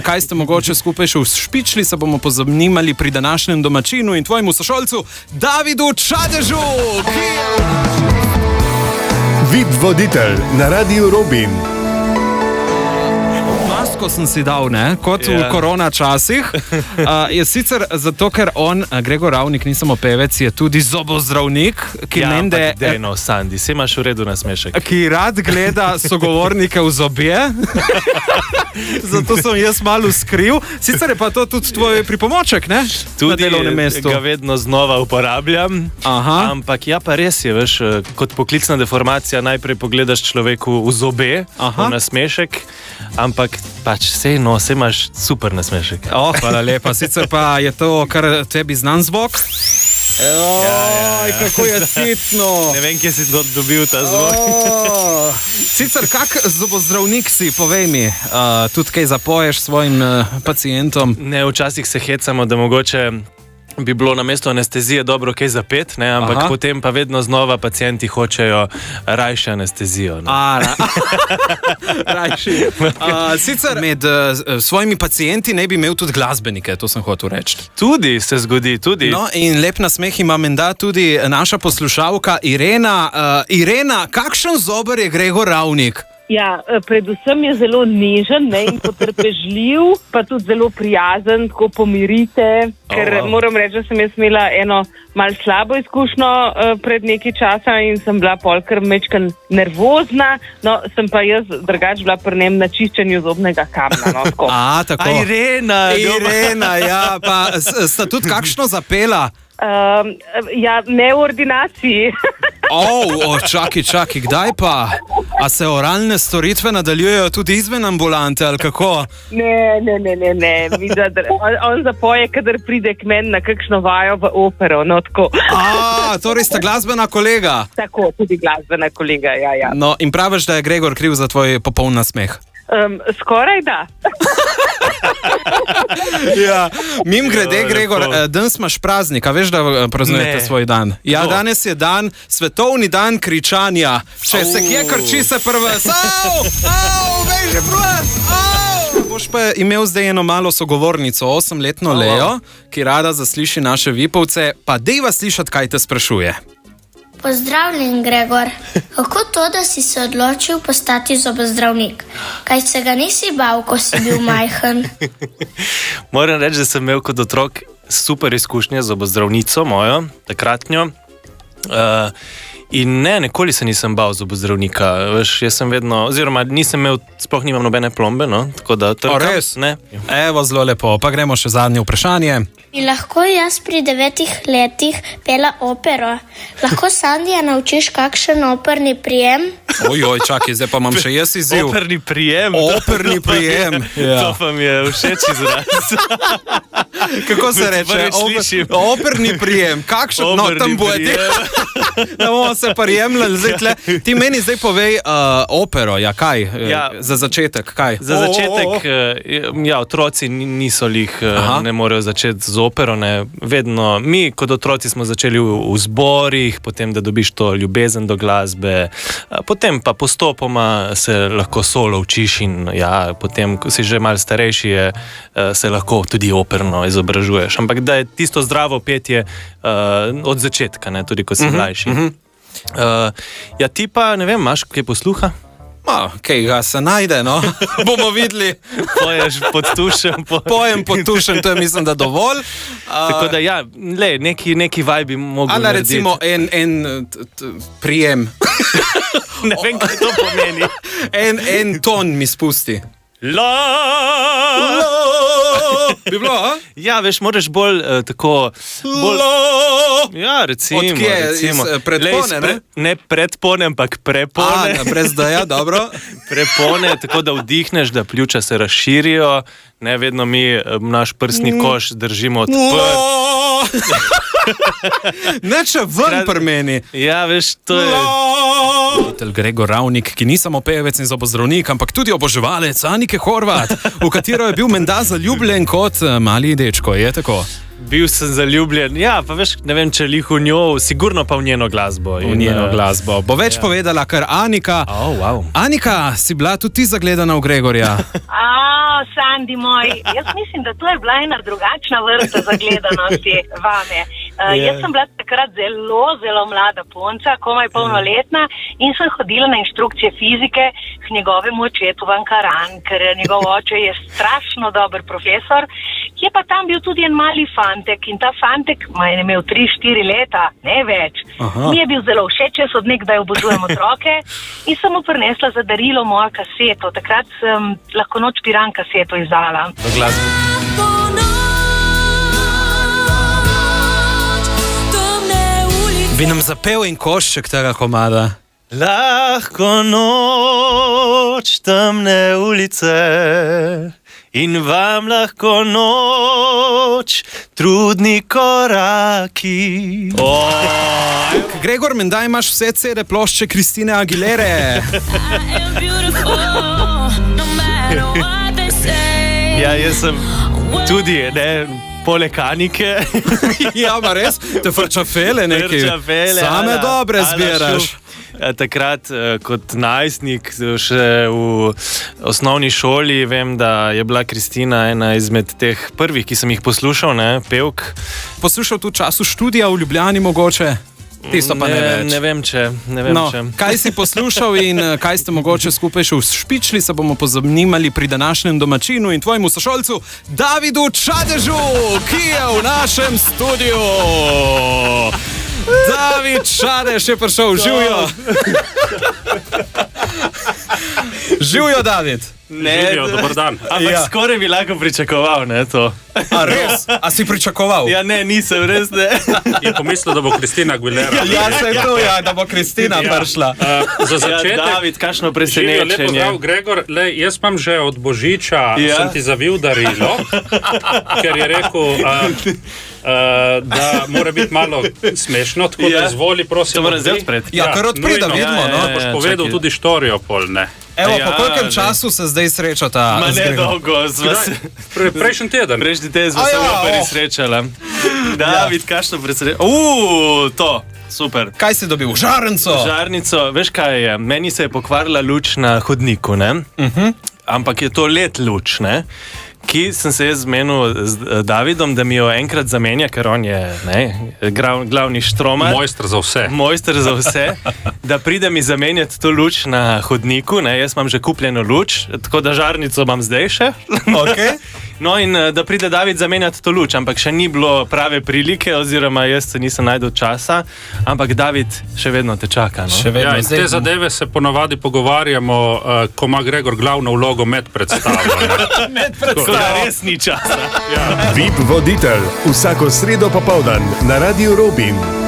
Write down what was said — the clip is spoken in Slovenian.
Kaj ste mogoče skupaj še ušpičili, se bomo pozanimali pri današnjem domačinu in tvojemu sošolcu Davidu Čadežu. Vid voditelj na Radiu Robin. Masko sem si dal, ne? Kot v korona časih. Je sicer zato, ker on, Gregor Ravnik, ni samo pevec, je tudi zobozdravnik, ki mende... Dejno, Sandi, se imaš v redu nasmešek. Ki rad gleda sogovornike v zobje. Zato sem jaz malo skril. Sicer je pa to tudi tvoj pripomoček, ne? Na delovnem mestu. Tudi ga vedno znova uporabljam. Aha. Ampak ja, pa res je, veš, kot poklicna deformacija najprej pogledaš človeku v zobe, v nasmešek, ampak pač sej imaš super nasmešek. Hvala lepa. Sicer pa je to kar tebi znan zvok. Kako je sitno. Ne vem, kje si dobil ta zvok. Sicer, kak zobozdravnik si, povej mi, tudi kaj zapoješ svojim pacientom? Ne, včasih se hecamo, da mogoče bi bilo na mesto anestezije dobro kaj zapet, ne, ampak potem pa vedno znova pacienti hočejo rajše anestezijo. Rajši. Sicer med svojimi pacienti ne bi imel tudi glasbenike, to sem hotel reči. Tudi se zgodi, tudi. No, in lep nasmeh ima menda tudi naša poslušalka Irena. Irena, kakšen zober je Gregor Ravnik? Ja, predvsem je zelo nežen, ne, in potrpežljiv, pa tudi zelo prijazen, tako pomirite, ker moram reči, da sem jaz imela eno malo slabo izkušnjo pred nekaj časa in sem bila polkar mečkan nervozna, no, sem pa jaz drugače bila pri njem na čiščenju zobnega kamna. No, tako. Tako. Irena, ja, pa sta tudi kakšno zapela? Ja, ne v ordinaciji. Čakaj, kdaj pa? A se oralne storitve nadaljujejo tudi izven ambulante, ali kako? Ne. On zapoje, kadar pride k meni na kakšno vajo v opero, no tako. Torej sta glasbena kolega. Tako, tudi glasbena kolega, ja. No, in praviš, da je Gregor kriv za tvoj popoln nasmeh? Skoraj da. Ja, mimogrede, Gregor, danes imaš praznik, a veš, da praznujete svoj dan? Ja, danes je dan, svetovni dan kričanja. Če se kje krči, se prve. Veš, boš pa imel zdaj eno malo sogovornico, 8-letno Leo, ki rada zasliši naše Vipovce, pa dejva slišati, kaj te sprašuje. Pozdravljen, Gregor. Kako to, da si se odločil postati zobozdravnik? Kaj se ga nisi bal, ko si bil majhen? Moram reči, da sem imel kot otrok super izkušnje z zobozdravnico mojo, takratnjo. In nikoli se nisem bal zobozdravnika. Veš, jaz sem vedno, oziroma sploh nimam nobene plombe, no, tako da trkam. Res? Ne. Evo, zelo lepo. Pa gremo še zadnje vprašanje. Bi lahko jaz pri 9 letih pela opero? Lahko Sandija naučiš kakšen operni prijem? Čakaj, zdaj pa imam še jaz izziv. Operni prijem? Operni prijem. To pa mi je všeč izraz. Kako se reče? Operni prijem. Kakšen? No, tam bude. Ne bomo se prijemljali. Ti meni zdaj povej opero, ja kaj? Za začetek, kaj? Za začetek, ja, otroci niso ne morejo začeti z opero, ne. Vedno, mi kot otroci smo začeli v zborih, potem da dobiš to ljubezen do glasbe, potem pa postopoma se lahko solo učiš in ja, potem, ko si že malo starejši, se lahko tudi operno izobražuješ. Ampak da je tisto zdravo petje od začetka, ne, tudi ko si mlajši. Ja, ti pa, ne vem, imaš kaj posluha? Kaj ga se najde, no? Bomo videli. Poješ pod tušem. Pojem pod tušem, to je mislim, da dovolj. Tako da ja, neki vibe bi mogli narediti. Recimo en prijem. Ne vem, kaj to pomeni. En ton mi spusti. Bi bilo, a? Ja, veš, moraš bolj tako... Ja, recimo. Od kje? Iz predpone, ne? Ne predpone, ampak prepone. Brez daja, dobro. Prepone, tako da vdihneš, da pljuča se razširijo. Ne, vedno mi naš prsni koš držimo odprt. Neče ven pri meni. Ja, veš, to je... Gregor Ravnik, ki ni samo pevec in zobozdravnik, ampak tudi oboževalec Anike Horvat, v katero je bil menda zaljubljen kot mali dečko, je tako? bil sem zaljubljen. Ja, pa veš, ne vem, če lih v njo, sigurno pa v njeno glasbo. V njeno glasbo. Bo več povedala kar Anika. Wow. Anika, si bila tudi ti zagledana v Gregorja? Sandi moj, jaz mislim, da to je bila ena drugačna vrsta zagledanosti vame. Jaz sem bila takrat zelo, zelo mlada punca, komaj polnoletna in sem hodila na inštrukcije fizike k njegovemu očetu v Ankaran, ker njegov oče je strašno dober profesor. Je pa tam bil tudi en mali fantek in ta fantek je imel 3-4 leta, ne več. Mi je bil zelo všeč, jaz od nekdaj obožujem otroke in sem mu prinesla za darilo mojo kaseto. Takrat sem Lahko noč Piran kaseto izdala. V glasbi. Bi nam zapel in košček tega komada. Lahko noč, temne ulice in vam lahko noč, trudni koraki. Gregor, menda imaš vse CD plošče Kristine Aguilere. Ja, jaz sem tudi, poleg Anike. Ja, pa res, te frčafele nekaj. Same dobre zbiraš. Takrat kot najstnik še v osnovni šoli vem, da je bila Kristina ena izmed teh prvih, ki sem jih poslušal, pevk. Poslušal tudi v času študija v Ljubljani mogoče? Tisto pa ne več. Ne vem, če. Kaj si poslušal in kaj ste mogoče skupaj še ušpičili, se bomo pozanimali pri današnjem domačinu in tvojemu sošolcu Davidu Čadežu, ki je v našem studiu. David Čadež je prišel, živjo. Živjo, David. Živjo, dober dan. Ampak skoraj bi lahko pričakoval, to. A res? A si pričakoval? Ja, nisem, res ne. Je pomislil, da bo Kristina Aguilera. Ja, se je to, da bo Kristina prišla. Za začetek, David, kakšno živjo, presenečenje. lepo zdrav, Gregor. Jaz imam že od Božiča, sem ti zavil darilo, ker je rekel, da mora biti malo smešno, tako da izvoli, prosim. To moram zdaj odpreti. Ja, kar odpri, da vidimo. Boš povedal tudi štorijo pol, ne? Evo, po kolkem času se zdaj srečata? Ma ne dolgo. Prejšnji teden. Prejšnji teden smo se prvi srečala. David, kakšno presenečenje. To. Super. Kaj si dobil? Žarnico? Žarnico, veš kaj je? Meni se je pokvarila luč na hodniku, ampak je to LED luč, ki sem se jaz zmenil z Davidom, da mi jo enkrat zamenja, ker on je glavni štromar. Mojster za vse. Mojster za vse, da pride mi zamenjati to luč na hodniku. Jaz imam že kupljeno luč, tako da žarnico imam zdaj še. Okay. No in da pride David zamenjati to luč, ampak še ni bilo prave prilike, oziroma jaz se nisem najdel časa, ampak David še vedno te čaka. Še vedno. Ja, in te zadeve se ponavadi pogovarjamo, ko ima Gregor glavno vlogo med predstavo. Med predstavo. Res ni časa. VIP voditelj vsako sredo popoldan na Radiu Robin.